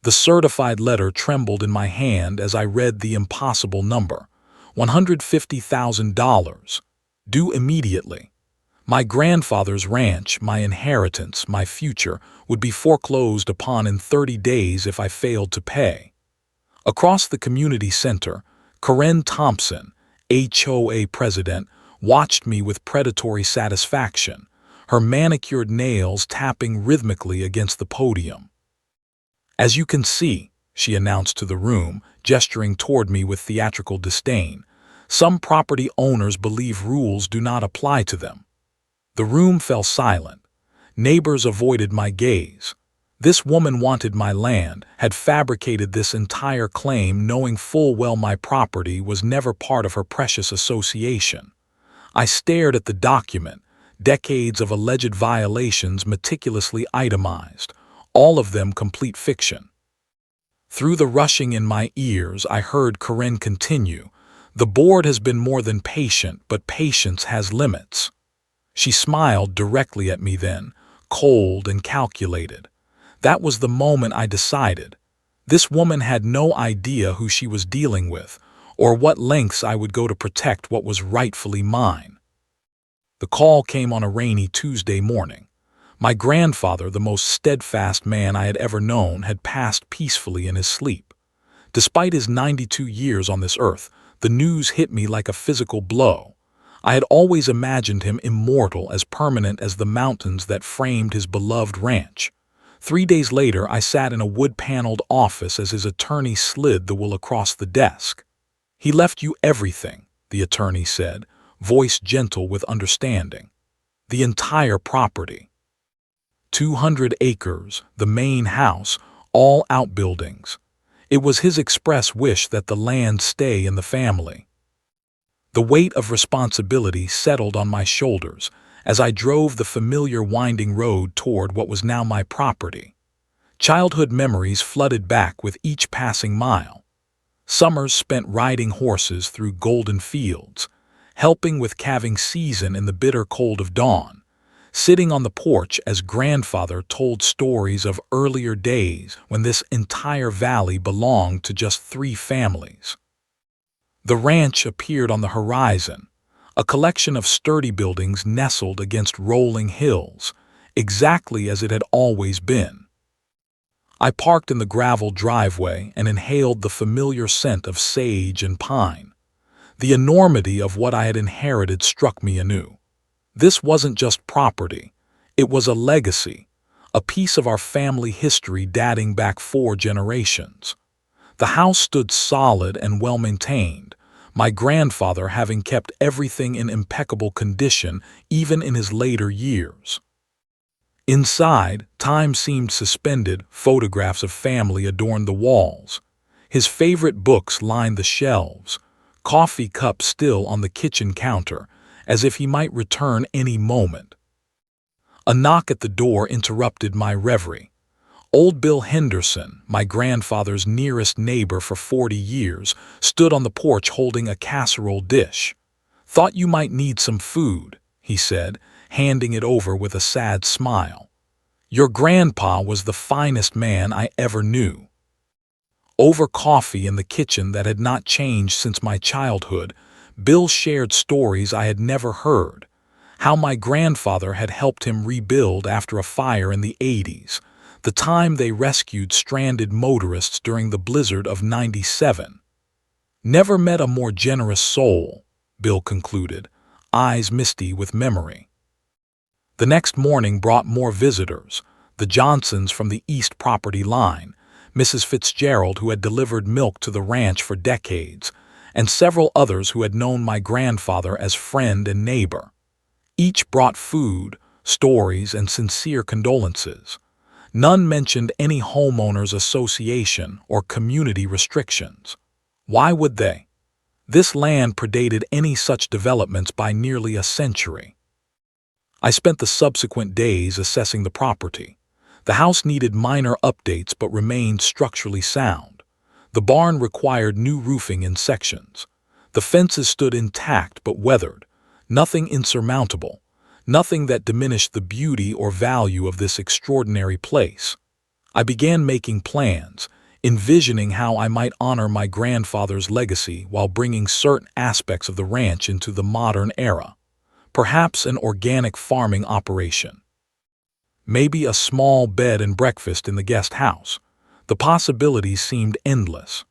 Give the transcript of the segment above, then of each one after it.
The certified letter trembled in my hand as I read the impossible number. $150,000. Due immediately. My grandfather's ranch, my inheritance, my future, would be foreclosed upon in 30 days if I failed to pay. Across the community center, Karen Thompson, HOA president, watched me with predatory satisfaction, her manicured nails tapping rhythmically against the podium. "As you can see," she announced to the room, gesturing toward me with theatrical disdain, "some property owners believe rules do not apply to them." The room fell silent. Neighbors avoided my gaze. This woman wanted my land, had fabricated this entire claim knowing full well my property was never part of her precious association. I stared at the document, decades of alleged violations meticulously itemized, all of them complete fiction. Through the rushing in my ears, I heard Karen continue, "The board has been more than patient, but patience has limits." She smiled directly at me then, cold and calculated. That was the moment I decided. This woman had no idea who she was dealing with, or what lengths I would go to protect what was rightfully mine. The call came on a rainy Tuesday morning. My grandfather, the most steadfast man I had ever known, had passed peacefully in his sleep. Despite his 92 years on this earth, the news hit me like a physical blow. I had always imagined him immortal, as permanent as the mountains that framed his beloved ranch. 3 days later, I sat in a wood-paneled office as his attorney slid the will across the desk. "He left you everything," the attorney said, voice gentle with understanding. "The entire property. 200 acres, the main house, all outbuildings. It was his express wish that the land stay in the family." The weight of responsibility settled on my shoulders as I drove the familiar winding road toward what was now my property. Childhood memories flooded back with each passing mile. Summers spent riding horses through golden fields, helping with calving season in the bitter cold of dawn, sitting on the porch as grandfather told stories of earlier days when this entire valley belonged to just 3 families. The ranch appeared on the horizon, a collection of sturdy buildings nestled against rolling hills, exactly as it had always been. I parked in the gravel driveway and inhaled the familiar scent of sage and pine. The enormity of what I had inherited struck me anew. This wasn't just property, it was a legacy, a piece of our family history dating back 4 generations. The house stood solid and well-maintained, my grandfather having kept everything in impeccable condition even in his later years. Inside, time seemed suspended, photographs of family adorned the walls. His favorite books lined the shelves, coffee cups still on the kitchen counter, as if he might return any moment. A knock at the door interrupted my reverie. Old Bill Henderson, my grandfather's nearest neighbor for 40 years, stood on the porch holding a casserole dish. "Thought you might need some food," he said, handing it over with a sad smile. "Your grandpa was the finest man I ever knew." Over coffee in the kitchen that had not changed since my childhood, Bill shared stories I had never heard. How my grandfather had helped him rebuild after a fire in the 80s, the time they rescued stranded motorists during the blizzard of '97. "Never met a more generous soul," Bill concluded, eyes misty with memory. The next morning brought more visitors, the Johnsons from the East property line, Mrs. Fitzgerald, who had delivered milk to the ranch for decades, and several others who had known my grandfather as friend and neighbor. Each brought food, stories, and sincere condolences. None mentioned any homeowners association or community restrictions. Why would they? This land predated any such developments by nearly a century. I spent the subsequent days assessing the property. The house needed minor updates but remained structurally sound. The barn required new roofing in sections. The fences stood intact but weathered, nothing insurmountable, nothing that diminished the beauty or value of this extraordinary place. I began making plans, envisioning how I might honor my grandfather's legacy while bringing certain aspects of the ranch into the modern era. Perhaps an organic farming operation. Maybe a small bed and breakfast in the guest house. The possibilities seemed endless.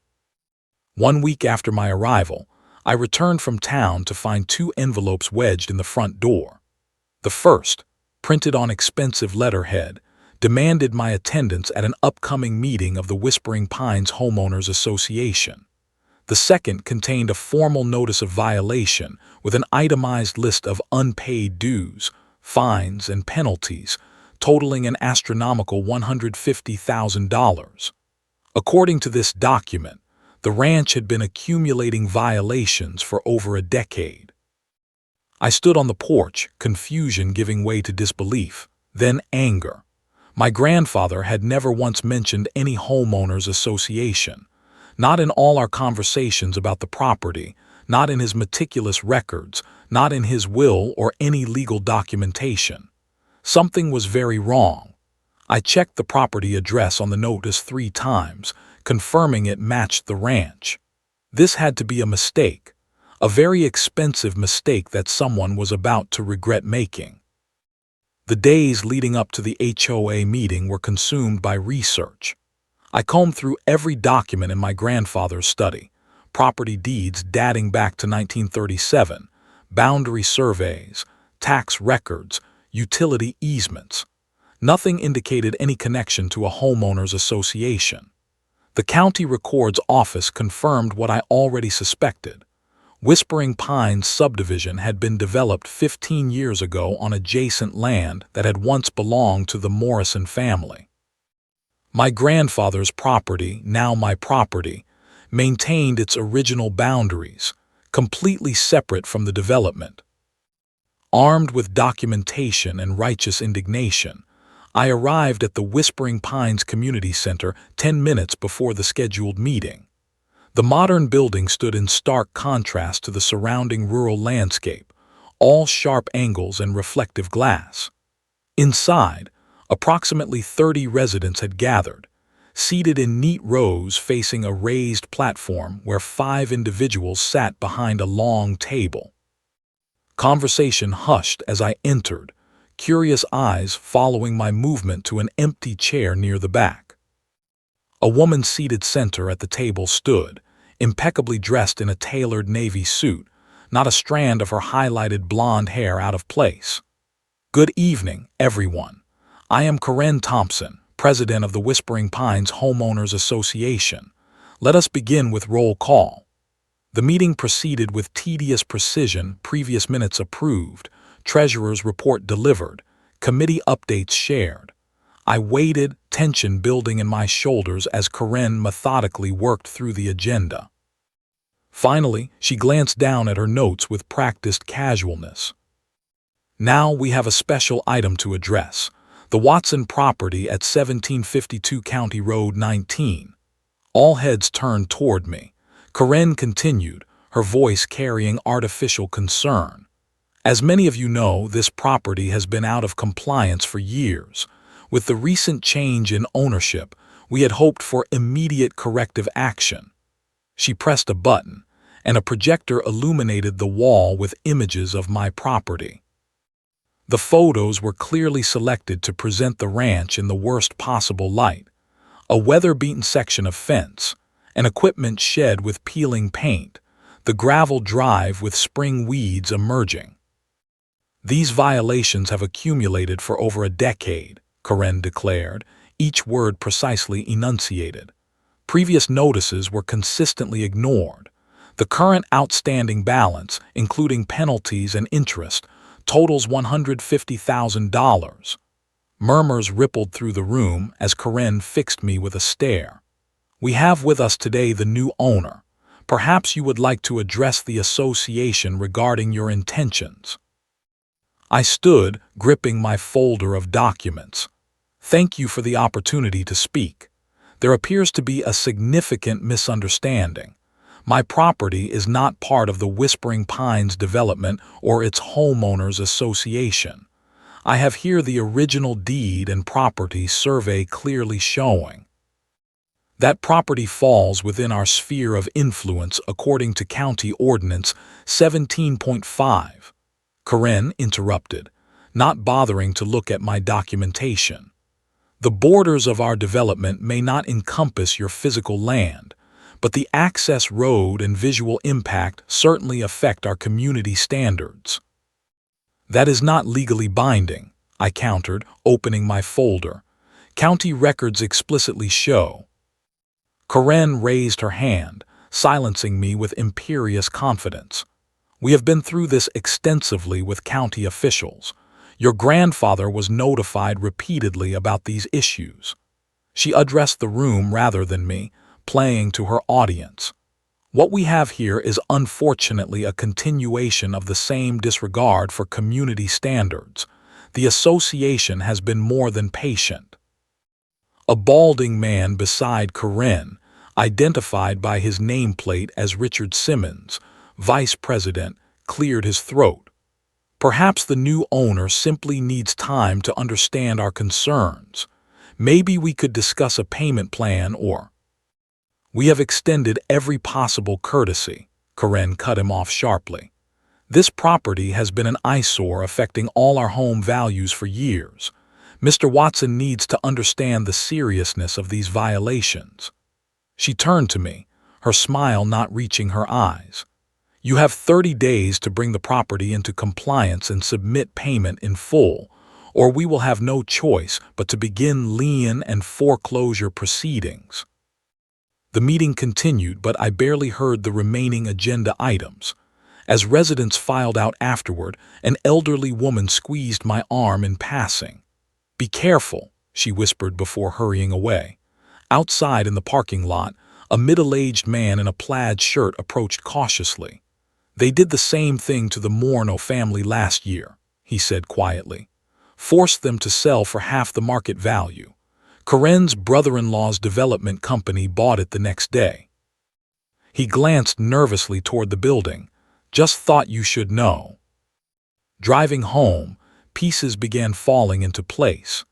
1 week after my arrival, I returned from town to find 2 envelopes wedged in the front door. The first, printed on expensive letterhead, demanded my attendance at an upcoming meeting of the Whispering Pines Homeowners Association. The second contained a formal notice of violation with an itemized list of unpaid dues, fines, and penalties, totaling an astronomical $150,000. According to this document, the ranch had been accumulating violations for over a decade. I stood on the porch, confusion giving way to disbelief, then anger. My grandfather had never once mentioned any homeowners association, not in all our conversations about the property, not in his meticulous records, not in his will or any legal documentation. Something was very wrong. I checked the property address on the notice 3 times, confirming it matched the ranch. This had to be a mistake, a very expensive mistake that someone was about to regret making. The days leading up to the HOA meeting were consumed by research. I combed through every document in my grandfather's study, property deeds dating back to 1937, boundary surveys, tax records, utility easements. Nothing indicated any connection to a homeowners association. The county records office confirmed what I already suspected. Whispering Pines subdivision had been developed 15 years ago on adjacent land that had once belonged to the Morrison family. My grandfather's property, now my property, maintained its original boundaries, completely separate from the development. Armed with documentation and righteous indignation, I arrived at the Whispering Pines Community Center 10 minutes before the scheduled meeting. The modern building stood in stark contrast to the surrounding rural landscape, all sharp angles and reflective glass. Inside, approximately 30 residents had gathered, seated in neat rows facing a raised platform where 5 individuals sat behind a long table. Conversation hushed as I entered, curious eyes following my movement to an empty chair near the back. A woman seated center at the table stood, impeccably dressed in a tailored navy suit, not a strand of her highlighted blonde hair out of place. "Good evening, everyone. I am Karen Thompson, president of the Whispering Pines Homeowners Association. Let us begin with roll call." The meeting proceeded with tedious precision, previous minutes approved, treasurer's report delivered, committee updates shared. I waited, tension building in my shoulders as Karen methodically worked through the agenda. Finally, she glanced down at her notes with practiced casualness. "Now we have a special item to address, the Watson property at 1752 County Road 19. All heads turned toward me. Karen continued, her voice carrying artificial concern. "As many of you know, this property has been out of compliance for years. With the recent change in ownership, we had hoped for immediate corrective action." She pressed a button, and a projector illuminated the wall with images of my property. The photos were clearly selected to present the ranch in the worst possible light. A weather-beaten section of fence, an equipment shed with peeling paint, the gravel drive with spring weeds emerging. "These violations have accumulated for over a decade," Karen declared, each word precisely enunciated. "Previous notices were consistently ignored. The current outstanding balance, including penalties and interest, totals $150,000. Murmurs rippled through the room as Karen fixed me with a stare. "We have with us today the new owner. Perhaps you would like to address the association regarding your intentions." I stood, gripping my folder of documents. "Thank you for the opportunity to speak. There appears to be a significant misunderstanding. My property is not part of the Whispering Pines development or its homeowners association. I have here the original deed and property survey clearly showing." That property falls within our sphere of influence according to County Ordinance 17.5. Karen interrupted, not bothering to look at my documentation. The borders of our development may not encompass your physical land, but the access road and visual impact certainly affect our community standards. That is not legally binding, I countered, opening my folder. County records explicitly show. Karen raised her hand, silencing me with imperious confidence. We have been through this extensively with county officials. Your grandfather was notified repeatedly about these issues. She addressed the room rather than me, playing to her audience. What we have here is unfortunately a continuation of the same disregard for community standards. The association has been more than patient. A balding man beside Karen, identified by his nameplate as Richard Simmons, vice president, cleared his throat. Perhaps the new owner simply needs time to understand our concerns. Maybe we could discuss a payment plan or... We have extended every possible courtesy, Karen cut him off sharply. This property has been an eyesore affecting all our home values for years. Mr. Watson needs to understand the seriousness of these violations. She turned to me, her smile not reaching her eyes. You have 30 days to bring the property into compliance and submit payment in full, or we will have no choice but to begin lien and foreclosure proceedings. The meeting continued, but I barely heard the remaining agenda items. As residents filed out afterward, an elderly woman squeezed my arm in passing. "Be careful," she whispered before hurrying away. Outside in the parking lot, a middle-aged man in a plaid shirt approached cautiously. "They did the same thing to the Morneau family last year," he said quietly. "Forced them to sell for half the market value. Karen's brother-in-law's development company bought it the next day." He glanced nervously toward the building. "Just thought you should know." Driving home, pieces began falling into place.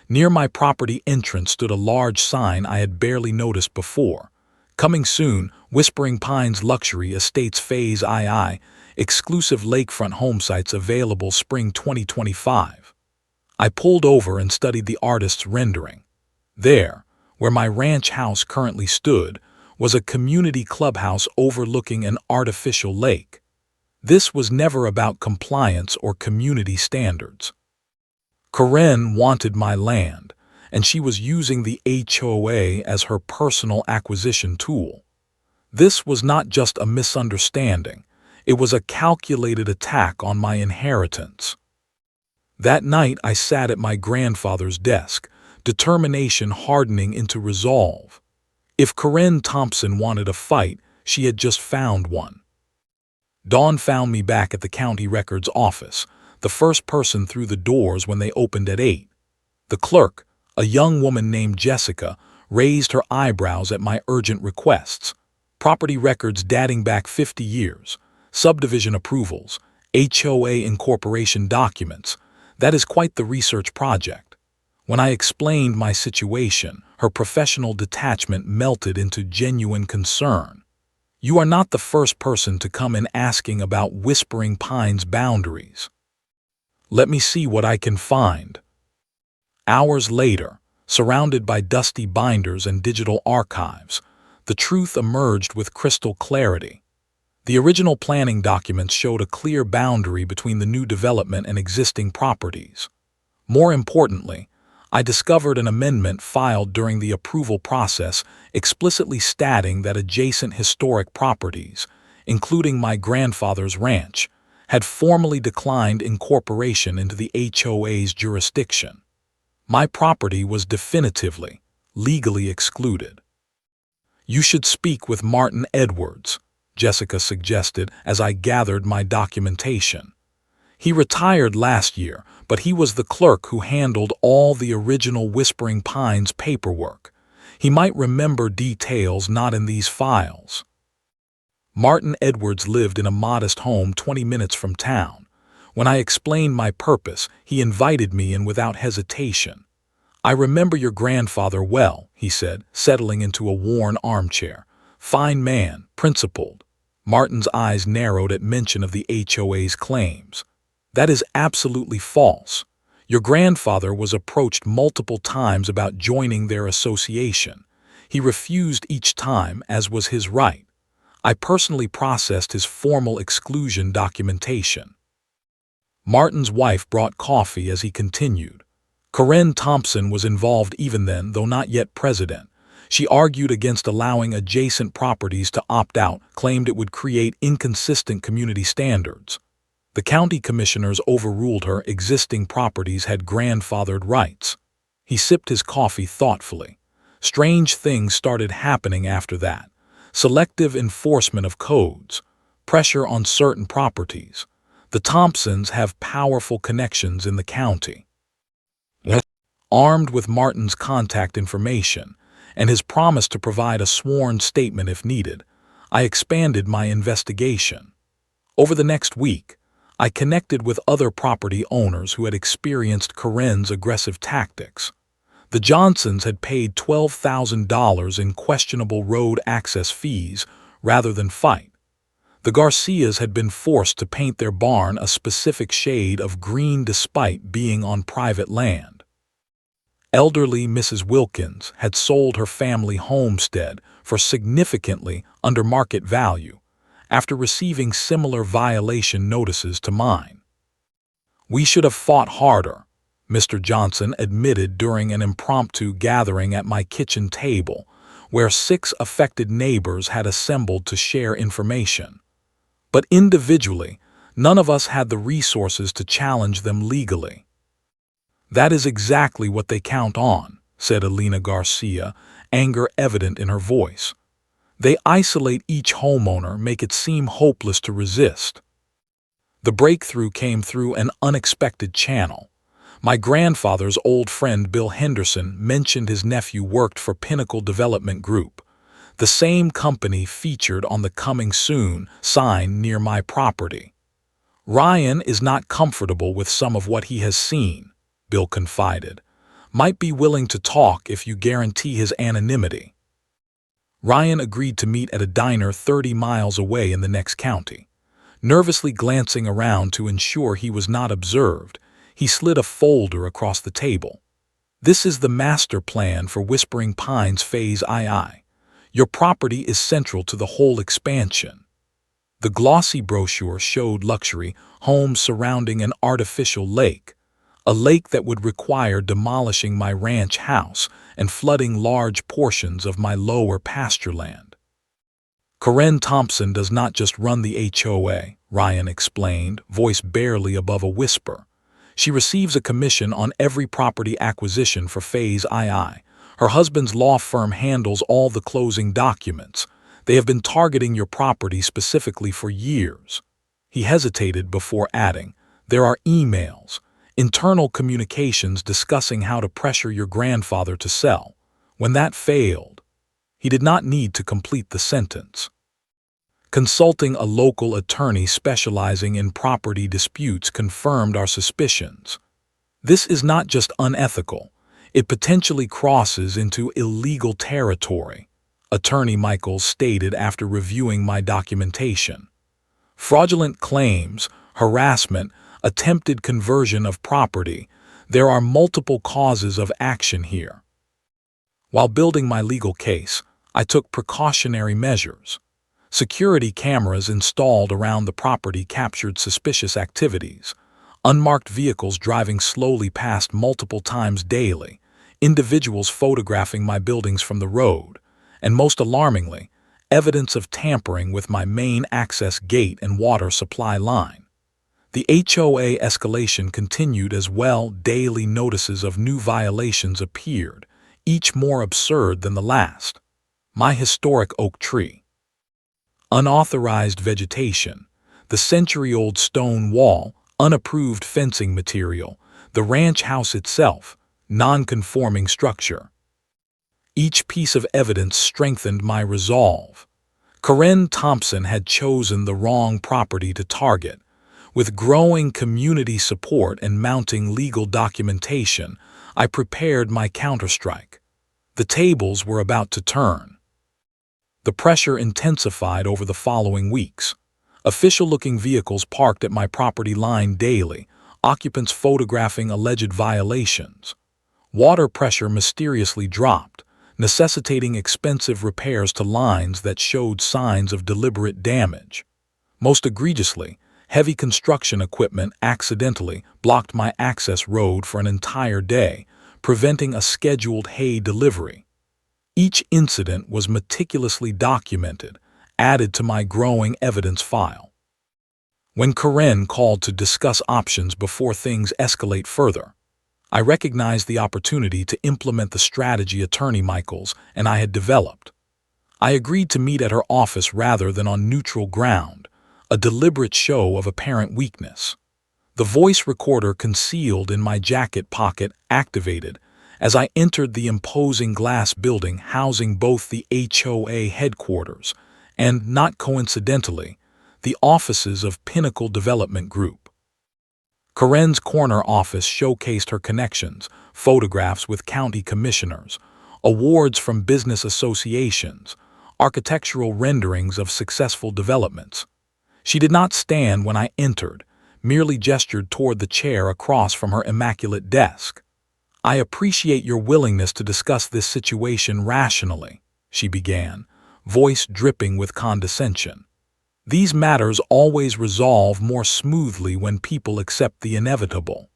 Near my property entrance stood a large sign I had barely noticed before. "Coming soon, Whispering Pines Luxury Estates Phase II, exclusive lakefront homesites available spring 2025. I pulled over and studied the artist's rendering. There, where my ranch house currently stood, was a community clubhouse overlooking an artificial lake. This was never about compliance or community standards. Karen wanted my land, and she was using the HOA as her personal acquisition tool. This was not just a misunderstanding, it was a calculated attack on my inheritance. That night I sat at my grandfather's desk, determination hardening into resolve. If Karen Thompson wanted a fight, she had just found one. Dawn found me back at the county records office, the first person through the doors when they opened at 8. The clerk, a young woman named Jessica, raised her eyebrows at my urgent requests. Property records dating back 50 years, subdivision approvals, HOA incorporation documents. That is quite the research project. When I explained my situation, her professional detachment melted into genuine concern. "You are not the first person to come in asking about Whispering Pines boundaries. Let me see what I can find." Hours later, surrounded by dusty binders and digital archives, the truth emerged with crystal clarity. The original planning documents showed a clear boundary between the new development and existing properties. More importantly, I discovered an amendment filed during the approval process explicitly stating that adjacent historic properties, including my grandfather's ranch, had formally declined incorporation into the HOA's jurisdiction. My property was definitively, legally excluded. "You should speak with Martin Edwards," Jessica suggested as I gathered my documentation. "He retired last year, but he was the clerk who handled all the original Whispering Pines paperwork. He might remember details not in these files." Martin Edwards lived in a modest home 20 minutes from town. When I explained my purpose, he invited me in without hesitation. "I remember your grandfather well," he said, settling into a worn armchair. "Fine man, principled." Martin's eyes narrowed at mention of the HOA's claims. "That is absolutely false. Your grandfather was approached multiple times about joining their association. He refused each time, as was his right. I personally processed his formal exclusion documentation." Martin's wife brought coffee as he continued. Karen Thompson was involved even then, though not yet president. She argued against allowing adjacent properties to opt out, claimed it would create inconsistent community standards. The county commissioners overruled her. Existing properties had grandfathered rights. He sipped his coffee thoughtfully. Strange things started happening after that. Selective enforcement of codes, pressure on certain properties. The Thompsons have powerful connections in the county. Armed with Martin's contact information and his promise to provide a sworn statement if needed, I expanded my investigation. Over the next week, I connected with other property owners who had experienced Karen's aggressive tactics. The Johnsons had paid $12,000 in questionable road access fees rather than fight. The Garcias had been forced to paint their barn a specific shade of green despite being on private land. Elderly Mrs. Wilkins had sold her family homestead for significantly under market value after receiving similar violation notices to mine. "We should have fought harder," Mr. Johnson admitted during an impromptu gathering at my kitchen table, where 6 affected neighbors had assembled to share information. "But individually, none of us had the resources to challenge them legally." "That is exactly what they count on," said Elena Garcia, anger evident in her voice. "They isolate each homeowner, make it seem hopeless to resist." The breakthrough came through an unexpected channel. My grandfather's old friend Bill Henderson mentioned his nephew worked for Pinnacle Development Group, the same company featured on the "Coming Soon" sign near my property. "Ryan is not comfortable with some of what he has seen," Bill confided. "Might be willing to talk if you guarantee his anonymity." Ryan agreed to meet at a diner 30 miles away in the next county. Nervously glancing around to ensure he was not observed, he slid a folder across the table. "This is the master plan for Whispering Pines Phase II. Your property is central to the whole expansion." The glossy brochure showed luxury homes surrounding an artificial lake, a lake that would require demolishing my ranch house and flooding large portions of my lower pasture land. "Karen Thompson does not just run the HOA," Ryan explained, voice barely above a whisper. "She receives a commission on every property acquisition for Phase II. Her husband's law firm handles all the closing documents. They have been targeting your property specifically for years." He hesitated before adding, "There are emails, internal communications discussing how to pressure your grandfather to sell. When that failed." He did not need to complete the sentence. "Consulting a local attorney specializing in property disputes confirmed our suspicions. This is not just unethical, it potentially crosses into illegal territory," Attorney Michaels stated after reviewing my documentation. "Fraudulent claims, harassment, attempted conversion of property. There are multiple causes of action here." While building my legal case, I took precautionary measures. Security cameras installed around the property captured suspicious activities. Unmarked vehicles driving slowly past multiple times daily, individuals photographing my buildings from the road, and most alarmingly, evidence of tampering with my main access gate and water supply line. The HOA escalation continued as well. Daily notices of new violations appeared, each more absurd than the last. My historic oak tree, unauthorized vegetation, the century-old stone wall, unapproved fencing material, the ranch house itself, non-conforming structure. Each piece of evidence strengthened my resolve. Karen Thompson had chosen the wrong property to target. With growing community support and mounting legal documentation, I prepared my counterstrike. The tables were about to turn. The pressure intensified over the following weeks. Official-looking vehicles parked at my property line daily, occupants photographing alleged violations. Water pressure mysteriously dropped, necessitating expensive repairs to lines that showed signs of deliberate damage. Most egregiously, heavy construction equipment accidentally blocked my access road for an entire day, preventing a scheduled hay delivery. Each incident was meticulously documented, added to my growing evidence file. When Karen called to discuss options before things escalate further, I recognized the opportunity to implement the strategy Attorney Michaels and I had developed. I agreed to meet at her office rather than on neutral ground, a deliberate show of apparent weakness. The voice recorder concealed in my jacket pocket activated as I entered the imposing glass building housing both the HOA headquarters and, not coincidentally, the offices of Pinnacle Development Group. Karen's corner office showcased her connections, photographs with county commissioners, awards from business associations, architectural renderings of successful developments. She did not stand when I entered, merely gestured toward the chair across from her immaculate desk. "I appreciate your willingness to discuss this situation rationally," she began, voice dripping with condescension. "These matters always resolve more smoothly when people accept the inevitable."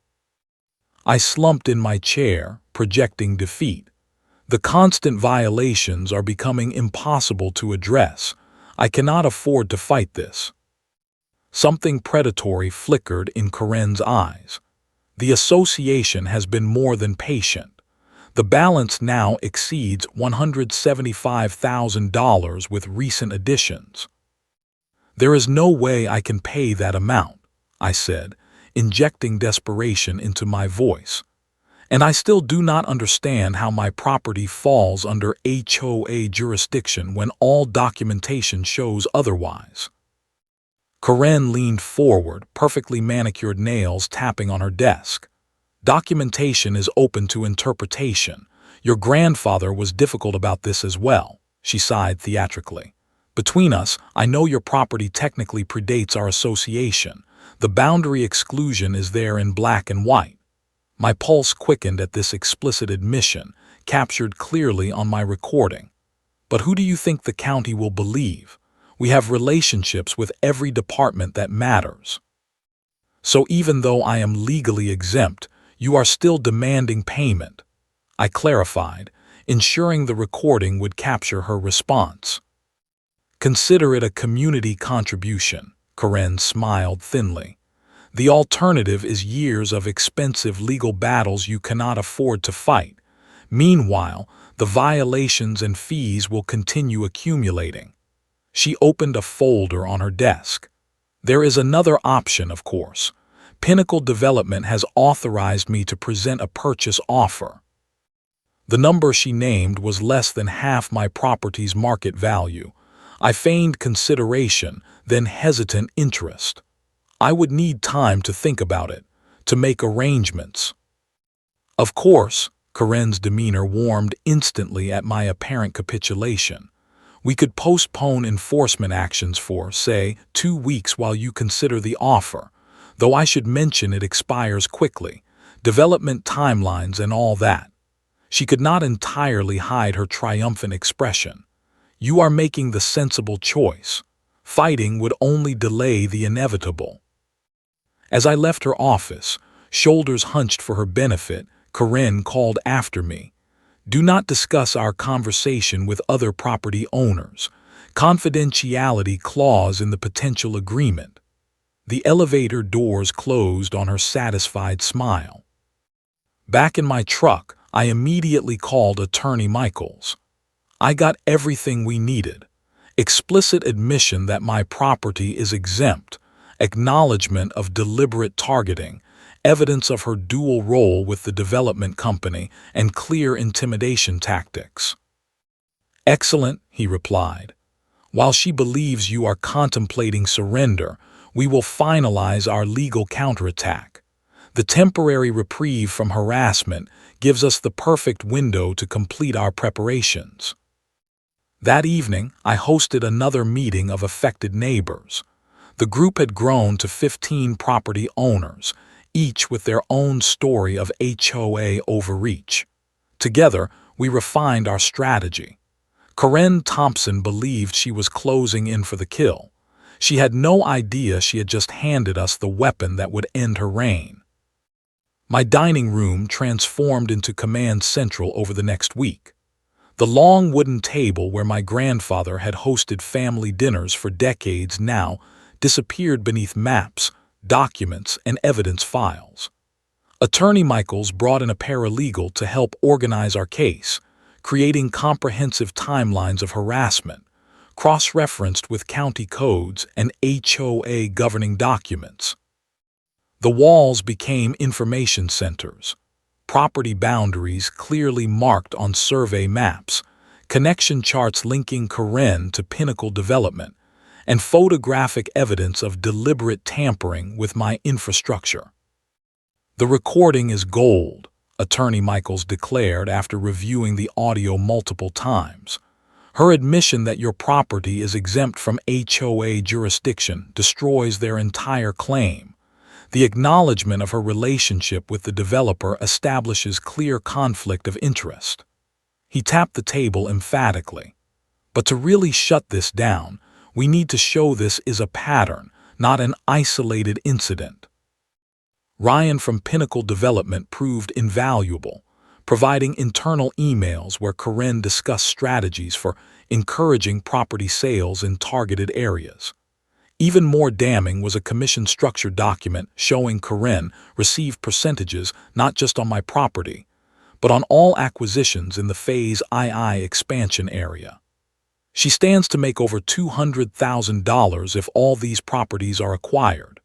I slumped in my chair, projecting defeat. The constant violations are becoming impossible to address. I cannot afford to fight this. Something predatory flickered in Karen's eyes. The association has been more than patient. The balance now exceeds $175,000 with recent additions. "There is no way I can pay that amount," I said, injecting desperation into my voice. "And I still do not understand how my property falls under HOA jurisdiction when all documentation shows otherwise." Karen leaned forward, perfectly manicured nails tapping on her desk. "Documentation is open to interpretation. Your grandfather was difficult about this as well," she sighed theatrically. "Between us, I know your property technically predates our association. The boundary exclusion is there in black and white." My pulse quickened at this explicit admission, captured clearly on my recording. "But who do you think the county will believe? We have relationships with every department that matters. So even though I am legally exempt, you are still demanding payment," I clarified, ensuring the recording would capture her response. "Consider it a community contribution," Karen smiled thinly. "The alternative is years of expensive legal battles you cannot afford to fight. Meanwhile, the violations and fees will continue accumulating." She opened a folder on her desk. "There is another option, of course. Pinnacle Development has authorized me to present a purchase offer." The number she named was less than half my property's market value. I feigned consideration, then hesitant interest. I would need time to think about it, to make arrangements. "Of course," Karen's demeanor warmed instantly at my apparent capitulation. "We could postpone enforcement actions for, say, 2 weeks while you consider the offer, though I should mention it expires quickly, development timelines and all that." She could not entirely hide her triumphant expression. "You are making the sensible choice. Fighting would only delay the inevitable." As I left her office, shoulders hunched for her benefit, Karen called after me. "Do not discuss our conversation with other property owners. Confidentiality clause in the potential agreement." The elevator doors closed on her satisfied smile. Back in my truck, I immediately called Attorney Michaels. I got everything we needed. Explicit admission that my property is exempt, acknowledgement of deliberate targeting, evidence of her dual role with the development company, and clear intimidation tactics. "Excellent," he replied. "While she believes you are contemplating surrender, we will finalize our legal counterattack. The temporary reprieve from harassment gives us the perfect window to complete our preparations. That evening, I hosted another meeting of affected neighbors. The group had grown to 15 property owners, each with their own story of HOA overreach. Together, we refined our strategy. Karen Thompson believed she was closing in for the kill. She had no idea she had just handed us the weapon that would end her reign. My dining room transformed into command central over the next week. The long wooden table where my grandfather had hosted family dinners for decades now disappeared beneath maps, documents, and evidence files. Attorney Michaels brought in a paralegal to help organize our case, creating comprehensive timelines of harassment, cross-referenced with county codes and HOA governing documents. The walls became information centers, property boundaries clearly marked on survey maps, connection charts linking Karen to Pinnacle Development, and photographic evidence of deliberate tampering with my infrastructure. "The recording is gold," Attorney Michaels declared after reviewing the audio multiple times. "Her admission that your property is exempt from HOA jurisdiction destroys their entire claim. The acknowledgement of her relationship with the developer establishes clear conflict of interest." He tapped the table emphatically. "But to really shut this down, we need to show this is a pattern, not an isolated incident." Ryan from Pinnacle Development proved invaluable, providing internal emails where Karen discussed strategies for encouraging property sales in targeted areas. Even more damning was a commission structure document showing Karen received percentages not just on my property, but on all acquisitions in the Phase II expansion area. "She stands to make over $200,000 if all these properties are acquired,"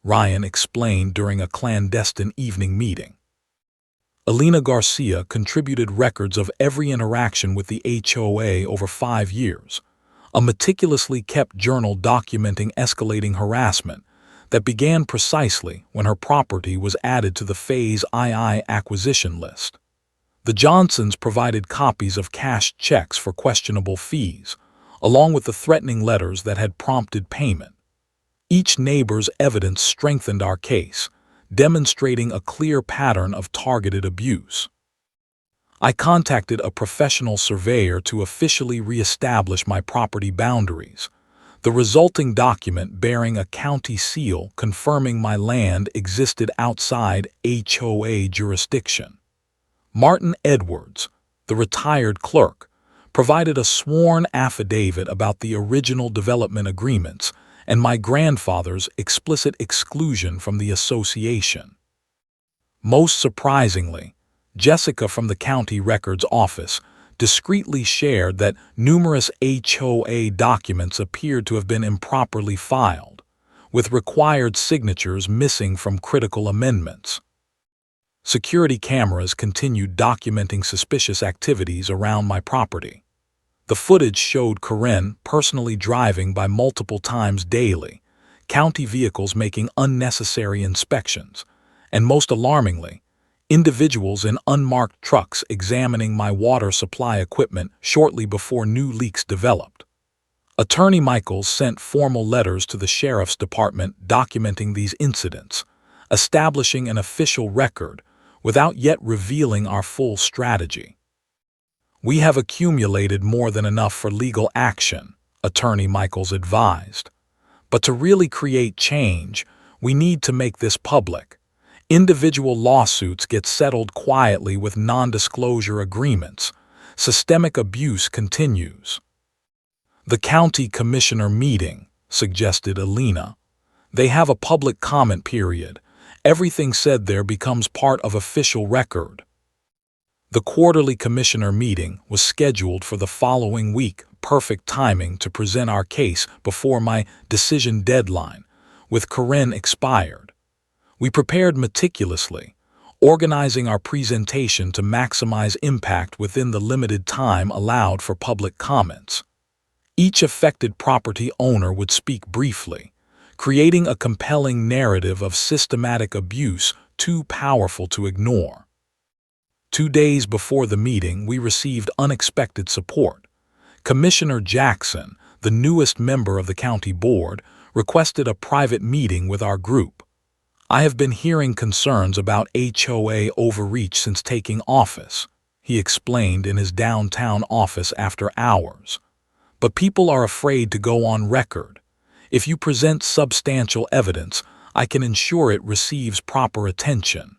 Ryan explained during a clandestine evening meeting. Alina Garcia contributed records of every interaction with the HOA over 5 years, a meticulously kept journal documenting escalating harassment that began precisely when her property was added to the Phase II acquisition list. The Johnsons provided copies of cashed checks for questionable fees, along with the threatening letters that had prompted payment. Each neighbor's evidence strengthened our case, demonstrating a clear pattern of targeted abuse. I contacted a professional surveyor to officially reestablish my property boundaries, the resulting document bearing a county seal confirming my land existed outside HOA jurisdiction. Martin Edwards, the retired clerk, provided a sworn affidavit about the original development agreements and my grandfather's explicit exclusion from the association. Most surprisingly, Jessica from the county records office discreetly shared that numerous HOA documents appeared to have been improperly filed, with required signatures missing from critical amendments. Security cameras continued documenting suspicious activities around my property. The footage showed Karen personally driving by multiple times daily, county vehicles making unnecessary inspections, and most alarmingly, individuals in unmarked trucks examining my water supply equipment shortly before new leaks developed. Attorney Michaels sent formal letters to the Sheriff's Department documenting these incidents, establishing an official record without yet revealing our full strategy. "We have accumulated more than enough for legal action," Attorney Michaels advised. "But to really create change, we need to make this public. Individual lawsuits get settled quietly with non-disclosure agreements. Systemic abuse continues." "The county commissioner meeting," suggested Alina. "They have a public comment period. Everything said there becomes part of official record." The quarterly commissioner meeting was scheduled for the following week, perfect timing to present our case before my decision deadline, with Karen expired. We prepared meticulously, organizing our presentation to maximize impact within the limited time allowed for public comments. Each affected property owner would speak briefly, creating a compelling narrative of systematic abuse too powerful to ignore. 2 days before the meeting, we received unexpected support. Commissioner Jackson, the newest member of the county board, requested a private meeting with our group. "I have been hearing concerns about HOA overreach since taking office," he explained in his downtown office after hours. "But people are afraid to go on record. If you present substantial evidence, I can ensure it receives proper attention."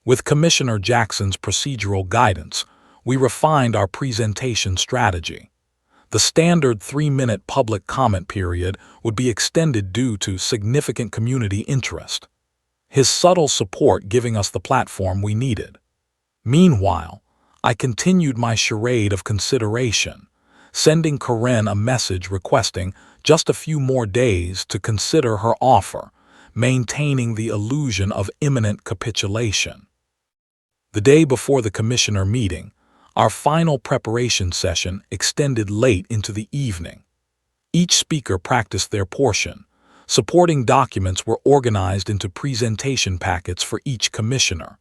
With Commissioner Jackson's procedural guidance, we refined our presentation strategy. The standard 3-minute public comment period would be extended due to significant community interest, his subtle support giving us the platform we needed. Meanwhile, I continued my charade of consideration, sending Karen a message requesting just a few more days to consider her offer, maintaining the illusion of imminent capitulation. The day before the commissioner meeting, our final preparation session extended late into the evening. Each speaker practiced their portion. Supporting documents were organized into presentation packets for each commissioner,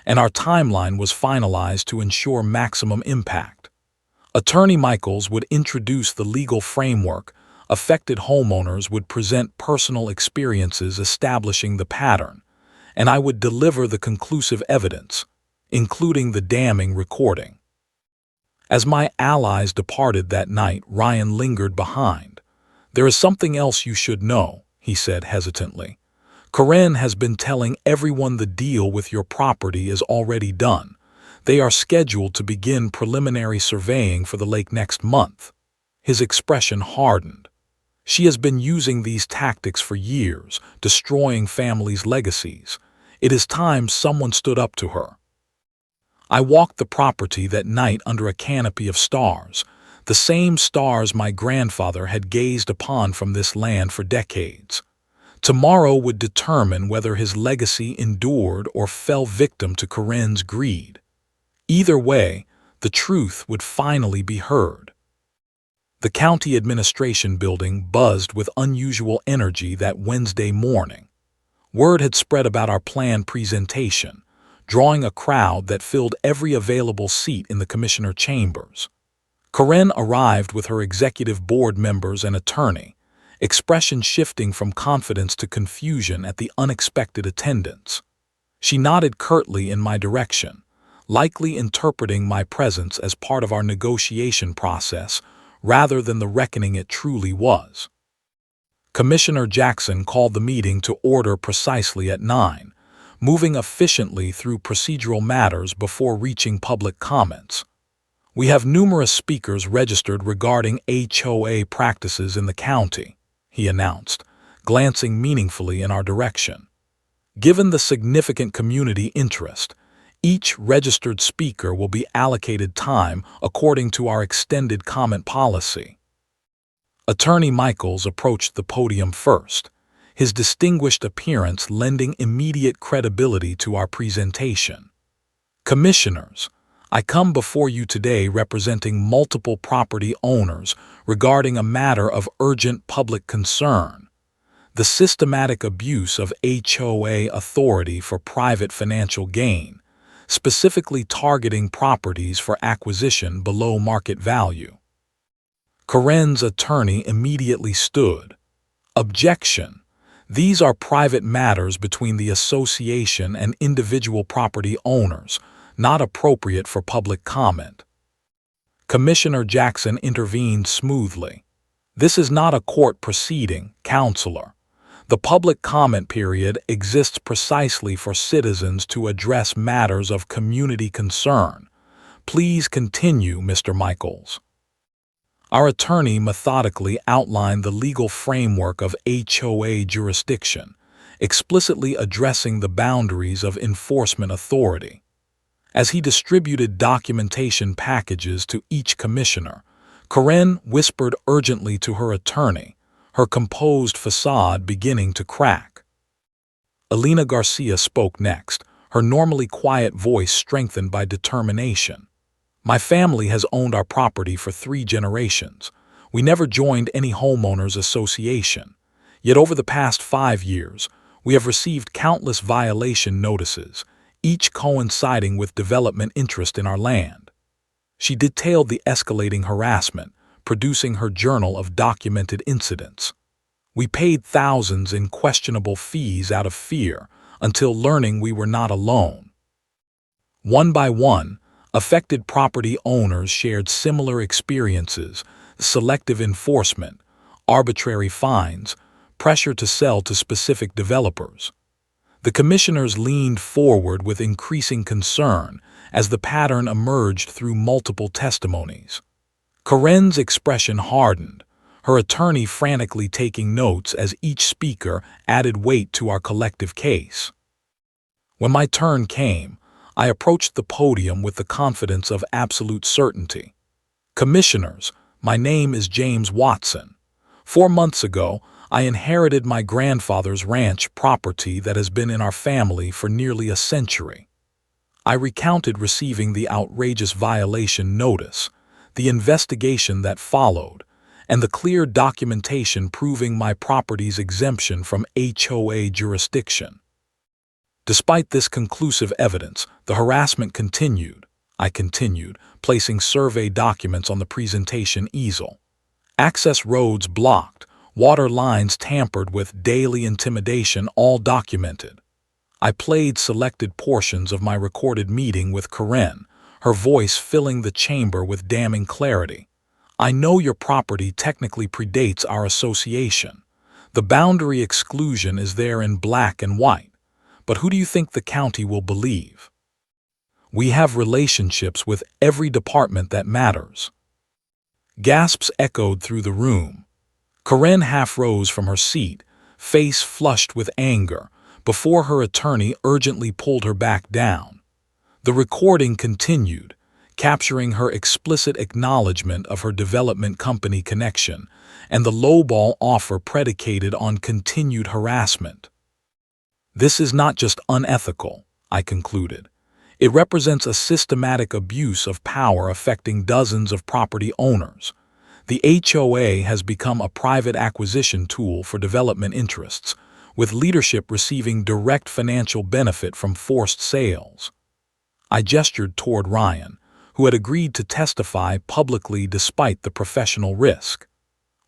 and our timeline was finalized to ensure maximum impact. Attorney Michaels would introduce the legal framework, affected homeowners would present personal experiences establishing the pattern, and I would deliver the conclusive evidence, including the damning recording. As my allies departed that night, Ryan lingered behind. "There is something else you should know," he said hesitantly. "Karen has been telling everyone the deal with your property is already done. They are scheduled to begin preliminary surveying for the lake next month." His expression hardened. "She has been using these tactics for years, destroying families' legacies. It is time someone stood up to her." I walked the property that night under a canopy of stars, the same stars my grandfather had gazed upon from this land for decades. Tomorrow would determine whether his legacy endured or fell victim to Karen's greed. Either way, the truth would finally be heard. The county administration building buzzed with unusual energy that Wednesday morning. Word had spread about our planned presentation, drawing a crowd that filled every available seat in the commissioner chambers. Karen arrived with her executive board members and attorney, expression shifting from confidence to confusion at the unexpected attendance. She nodded curtly in my direction, likely interpreting my presence as part of our negotiation process rather than the reckoning it truly was. Commissioner Jackson called the meeting to order precisely at 9, moving efficiently through procedural matters before reaching public comments. "We have numerous speakers registered regarding HOA practices in the county," he announced, glancing meaningfully in our direction. "Given the significant community interest, each registered speaker will be allocated time according to our extended comment policy." Attorney Michaels approached the podium first, his distinguished appearance lending immediate credibility to our presentation. "Commissioners, I come before you today representing multiple property owners regarding a matter of urgent public concern: the systematic abuse of HOA authority for private financial gain, specifically targeting properties for acquisition below market value." Karen's attorney immediately stood. "Objection. These are private matters between the association and individual property owners, not appropriate for public comment." Commissioner Jackson intervened smoothly. "This is not a court proceeding, Counselor. The public comment period exists precisely for citizens to address matters of community concern. Please continue, Mr. Michaels." Our attorney methodically outlined the legal framework of HOA jurisdiction, explicitly addressing the boundaries of enforcement authority. As he distributed documentation packages to each commissioner, Karen whispered urgently to her attorney, her composed facade beginning to crack. Alina Garcia spoke next, her normally quiet voice strengthened by determination. "My family has owned our property for 3 generations. We never joined any homeowners association. Yet over the past 5 years, We have received countless violation notices, each coinciding with development interest in our land. She detailed the escalating harassment, producing her journal of documented incidents. We paid thousands in questionable fees out of fear until learning we were not alone. One by one, affected property owners shared similar experiences: selective enforcement, arbitrary fines, pressure to sell to specific developers. The commissioners leaned forward with increasing concern as the pattern emerged through multiple testimonies. Karen's expression hardened, her attorney frantically taking notes as each speaker added weight to our collective case. When my turn came, I approached the podium with the confidence of absolute certainty. Commissioners, my name is James Watson. 4 months ago, I inherited my grandfather's ranch property that has been in our family for nearly a century. I recounted receiving the outrageous violation notice, the investigation that followed, and the clear documentation proving my property's exemption from HOA jurisdiction. Despite this conclusive evidence, the harassment continued. I continued, placing survey documents on the presentation easel. Access roads blocked, water lines tampered with, daily intimidation all documented. I played selected portions of my recorded meeting with Karen, her voice filling the chamber with damning clarity. I know your property technically predates our association. The boundary exclusion is there in black and white. But who do you think the county will believe? We have relationships with every department that matters. Gasps echoed through the room. Karen half rose from her seat, face flushed with anger, before her attorney urgently pulled her back down. The recording continued, capturing her explicit acknowledgement of her development company connection and the lowball offer predicated on continued harassment. This is not just unethical, I concluded. It represents a systematic abuse of power affecting dozens of property owners. The HOA has become a private acquisition tool for development interests, with leadership receiving direct financial benefit from forced sales. I gestured toward Ryan, who had agreed to testify publicly despite the professional risk.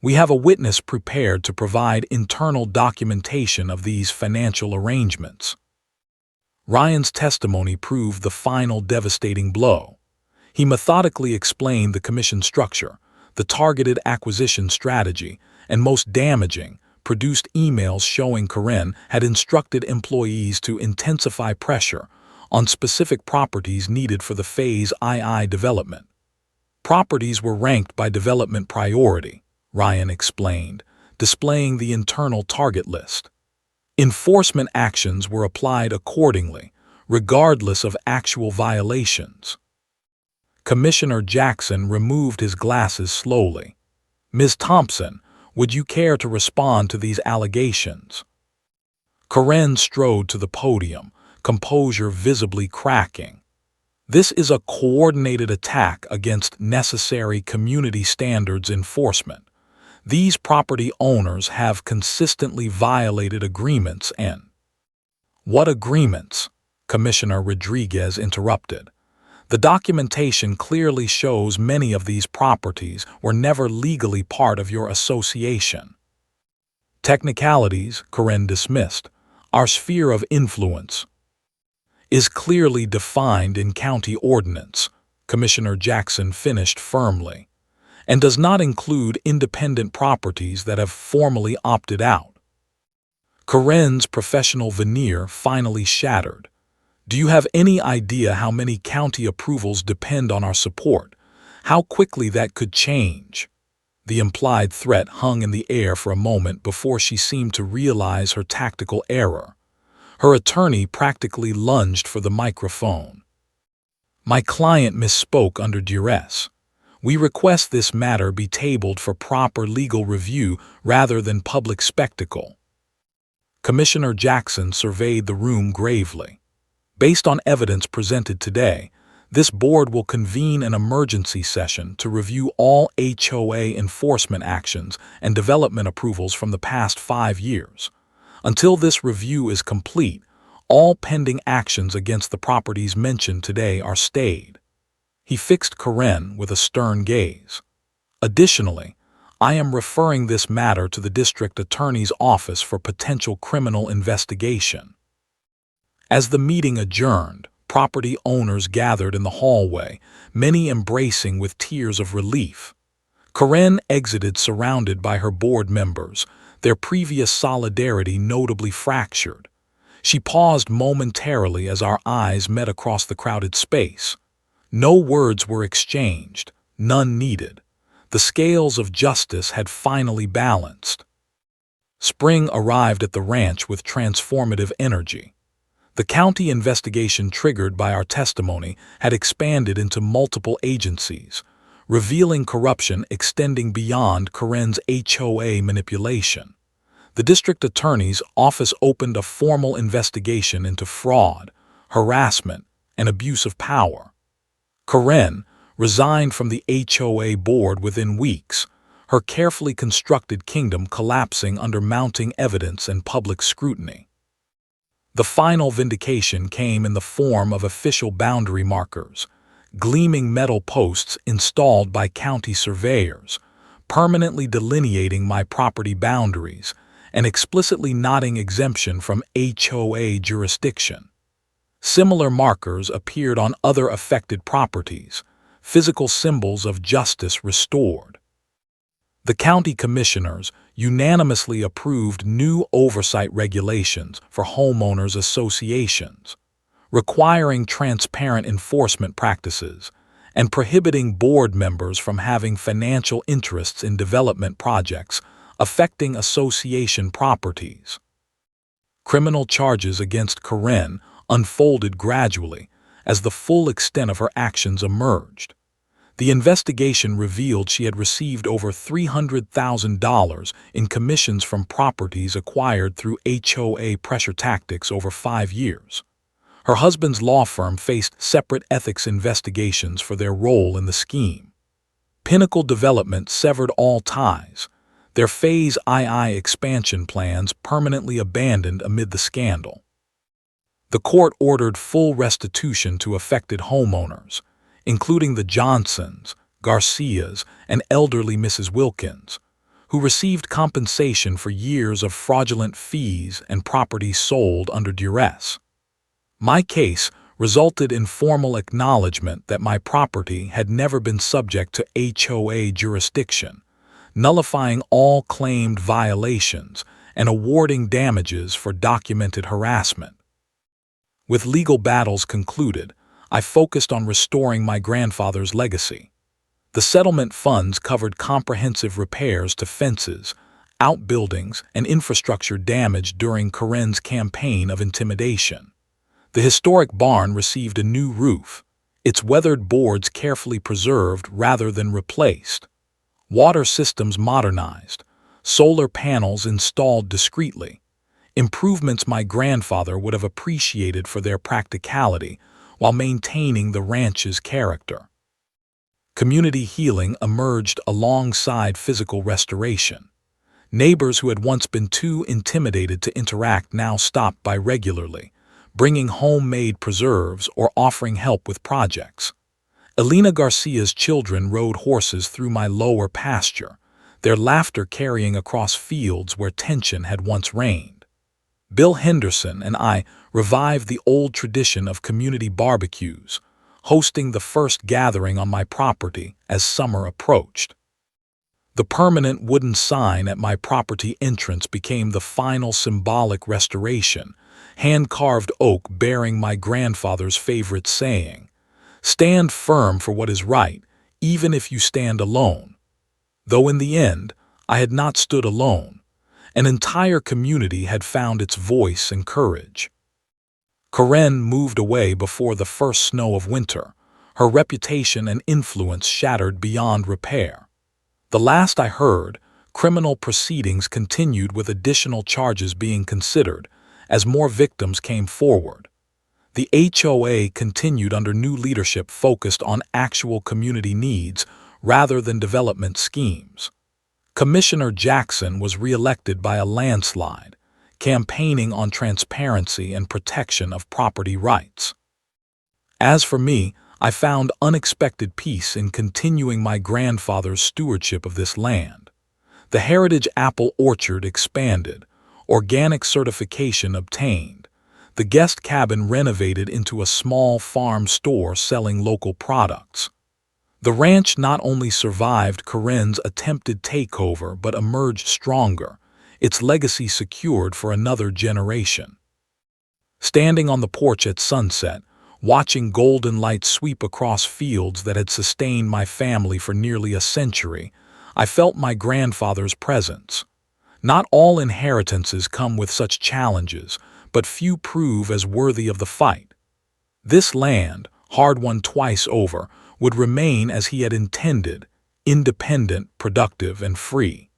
We have a witness prepared to provide internal documentation of these financial arrangements. Ryan's testimony proved the final devastating blow. He methodically explained the commission structure, the targeted acquisition strategy, and most damaging, produced emails showing Karen had instructed employees to intensify pressure on specific properties needed for the Phase II development. Properties were ranked by development priority, Ryan explained, displaying the internal target list. Enforcement actions were applied accordingly, regardless of actual violations. Commissioner Jackson removed his glasses slowly. Ms. Thompson, would you care to respond to these allegations? Karen strode to the podium, composure visibly cracking. This is a coordinated attack against necessary community standards enforcement. These property owners have consistently violated agreements and— What agreements? Commissioner Rodriguez interrupted. The documentation clearly shows many of these properties were never legally part of your association. Technicalities, Karen dismissed. Our sphere of influence is clearly defined in county ordinance, Commissioner Jackson finished firmly, and does not include independent properties that have formally opted out. Karen's professional veneer finally shattered. Do you have any idea how many county approvals depend on our support? How quickly that could change? The implied threat hung in the air for a moment before she seemed to realize her tactical error. Her attorney practically lunged for the microphone. My client misspoke under duress. We request this matter be tabled for proper legal review rather than public spectacle. Commissioner Jackson surveyed the room gravely. Based on evidence presented today, this board will convene an emergency session to review all HOA enforcement actions and development approvals from the past 5 years. Until this review is complete, all pending actions against the properties mentioned today are stayed. He fixed Karen with a stern gaze. Additionally, I am referring this matter to the district attorney's office for potential criminal investigation. As the meeting adjourned, property owners gathered in the hallway, many embracing with tears of relief. Karen exited surrounded by her board members, their previous solidarity notably fractured. She paused momentarily as our eyes met across the crowded space. No words were exchanged, none needed. The scales of justice had finally balanced. Spring arrived at the ranch with transformative energy. The county investigation triggered by our testimony had expanded into multiple agencies, revealing corruption extending beyond Karen's HOA manipulation. The district attorney's office opened a formal investigation into fraud, harassment, and abuse of power. Karen resigned from the HOA board within weeks, her carefully constructed kingdom collapsing under mounting evidence and public scrutiny. The final vindication came in the form of official boundary markers, gleaming metal posts installed by county surveyors, permanently delineating my property boundaries and explicitly noting exemption from HOA jurisdiction. Similar markers appeared on other affected properties, physical symbols of justice restored. The county commissioners unanimously approved new oversight regulations for homeowners associations, requiring transparent enforcement practices and prohibiting board members from having financial interests in development projects affecting association properties. Criminal charges against Karen unfolded gradually as the full extent of her actions emerged. The investigation revealed she had received over $300,000 in commissions from properties acquired through HOA pressure tactics over 5 years. Her husband's law firm faced separate ethics investigations for their role in the scheme. Pinnacle Development severed all ties, their Phase II expansion plans permanently abandoned amid the scandal. The court ordered full restitution to affected homeowners, including the Johnsons, Garcias, and elderly Mrs. Wilkins, who received compensation for years of fraudulent fees and property sold under duress. My case resulted in formal acknowledgement that my property had never been subject to HOA jurisdiction, nullifying all claimed violations and awarding damages for documented harassment. With legal battles concluded, I focused on restoring my grandfather's legacy. The settlement funds covered comprehensive repairs to fences, outbuildings, and infrastructure damaged during Karen's campaign of intimidation. The historic barn received a new roof, its weathered boards carefully preserved rather than replaced. Water systems modernized, solar panels installed discreetly, improvements my grandfather would have appreciated for their practicality while maintaining the ranch's character. Community healing emerged alongside physical restoration. Neighbors who had once been too intimidated to interact now stopped by regularly, bringing homemade preserves or offering help with projects. Elena Garcia's children rode horses through my lower pasture, their laughter carrying across fields where tension had once reigned. Bill Henderson and I revived the old tradition of community barbecues, hosting the first gathering on my property as summer approached. The permanent wooden sign at my property entrance became the final symbolic restoration, hand-carved oak bearing my grandfather's favorite saying, "Stand firm for what is right, even if you stand alone." Though in the end, I had not stood alone. An entire community had found its voice and courage. Karen moved away before the first snow of winter, her reputation and influence shattered beyond repair. The last I heard, criminal proceedings continued with additional charges being considered as more victims came forward. The HOA continued under new leadership focused on actual community needs rather than development schemes. Commissioner Jackson was re-elected by a landslide, campaigning on transparency and protection of property rights. As for me, I found unexpected peace in continuing my grandfather's stewardship of this land. The heritage apple orchard expanded, organic certification obtained, the guest cabin renovated into a small farm store selling local products. The ranch not only survived Karen's attempted takeover but emerged stronger, its legacy secured for another generation. Standing on the porch at sunset, watching golden light sweep across fields that had sustained my family for nearly a century, I felt my grandfather's presence. Not all inheritances come with such challenges, but few prove as worthy of the fight. This land, hard-won twice over, would remain as he had intended, independent, productive, and free.